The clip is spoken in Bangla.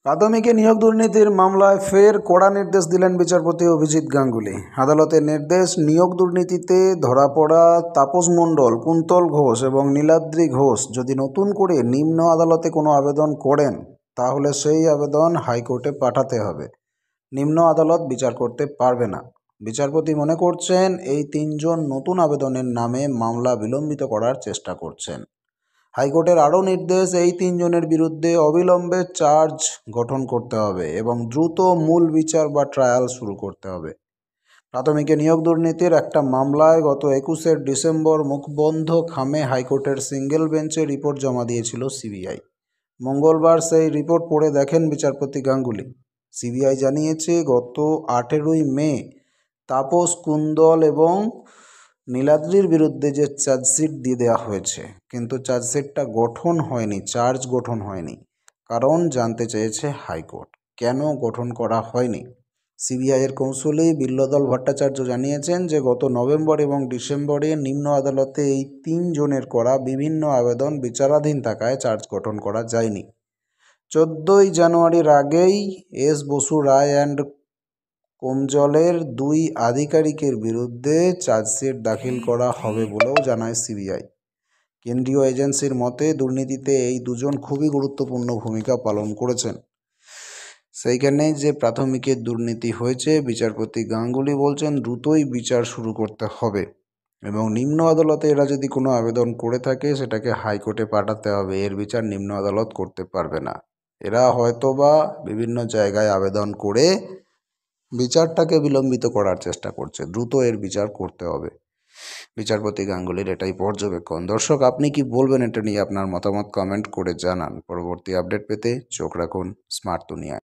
প্রাথমিকে নিয়োগ দুর্নীতির মামলায় ফের কড়া নির্দেশ দিলেন বিচারপতি অভিজিৎ গাঙ্গুলি। আদালতের নির্দেশ, নিয়োগ দুর্নীতিতে ধরা পড়া তাপস মণ্ডল, কুন্তল ঘোষ এবং নীলাদ্রি ঘোষ যদি নতুন করে নিম্ন আদালতে কোনো আবেদন করেন তাহলে সেই আবেদন হাইকোর্টে পাঠাতে হবে। নিম্ন আদালত বিচার করতে পারবে না। বিচারপতি মনে করছেন এই তিনজন নতুন আবেদনের নামে মামলা বিলম্বিত করার চেষ্টা করছেন। হাইকোর্টের আরও নির্দেশ, এই তিনজনের বিরুদ্ধে অবিলম্বে চার্জ গঠন করতে হবে এবং দ্রুত মূল বিচার বা ট্রায়াল শুরু করতে হবে। প্রাথমিকে নিয়োগ দুর্নীতির একটা মামলায় গত 21শে ডিসেম্বর মুখবন্ধ খামে হাইকোর্টের সিঙ্গেল বেঞ্চে রিপোর্ট জমা দিয়েছিল সিবিআই। মঙ্গলবার সেই রিপোর্ট পড়ে দেখেন বিচারপতি গাঙ্গুলি। সিবিআই জানিয়েছে, গত 18ই মে তাপস, কুন্দল এবং নীলাদ্রির বিরুদ্ধে যে চার্জশিট দিয়ে দেওয়া হয়েছে, কিন্তু চার্জশিটটা গঠন হয়নি, চার্জ গঠন হয়নি। কারণ জানতে চেয়েছে হাইকোর্ট, কেন গঠন করা হয়নি। সিবিআইয়ের কৌঁসুলি বিল্লদল ভট্টাচার্য জানিয়েছেন যে গত নভেম্বর এবং ডিসেম্বরে নিম্ন আদালতে এই তিনজনের করা বিভিন্ন আবেদন বিচারাধীন থাকায় চার্জ গঠন করা যায়নি। 14ই জানুয়ারির আগেই এস বসু রায় অ্যান্ড কোমজলের 2 আধিকারিকের বিরুদ্ধে চার্জশিট দাখিল করা হবে বলেও জানায় সিবিআই। কেন্দ্রীয় এজেন্সির মতে দুর্নীতিতে এই দুজন খুবই গুরুত্বপূর্ণ ভূমিকা পালন করেছেন। সেইখানে যে প্রাথমিকের দুর্নীতি হয়েছে, বিচারপতি গাঙ্গুলি বলছেন দ্রুতই বিচার শুরু করতে হবে এবং নিম্ন আদালতে এরা যদি কোনো আবেদন করে থাকে সেটাকে হাইকোর্টে পাঠাতে হবে। এর বিচার নিম্ন আদালত করতে পারবে না। এরা হয়তোবা বিভিন্ন জায়গায় আবেদন করে বিচারটাকে বিলম্বিত করার চেষ্টা করছে। দ্রুত এর বিচার করতে হবে। বিচারপতি গাঙ্গুলির এটাই পর্যবেক্ষণ। দর্শক, আপনি কি বলবেন এটা নিয়ে? আপনার মতামত কমেন্ট করে জানান। পরবর্তী আপডেট পেতে চোখ রাখুন স্মার্ট দুনিয়ায়।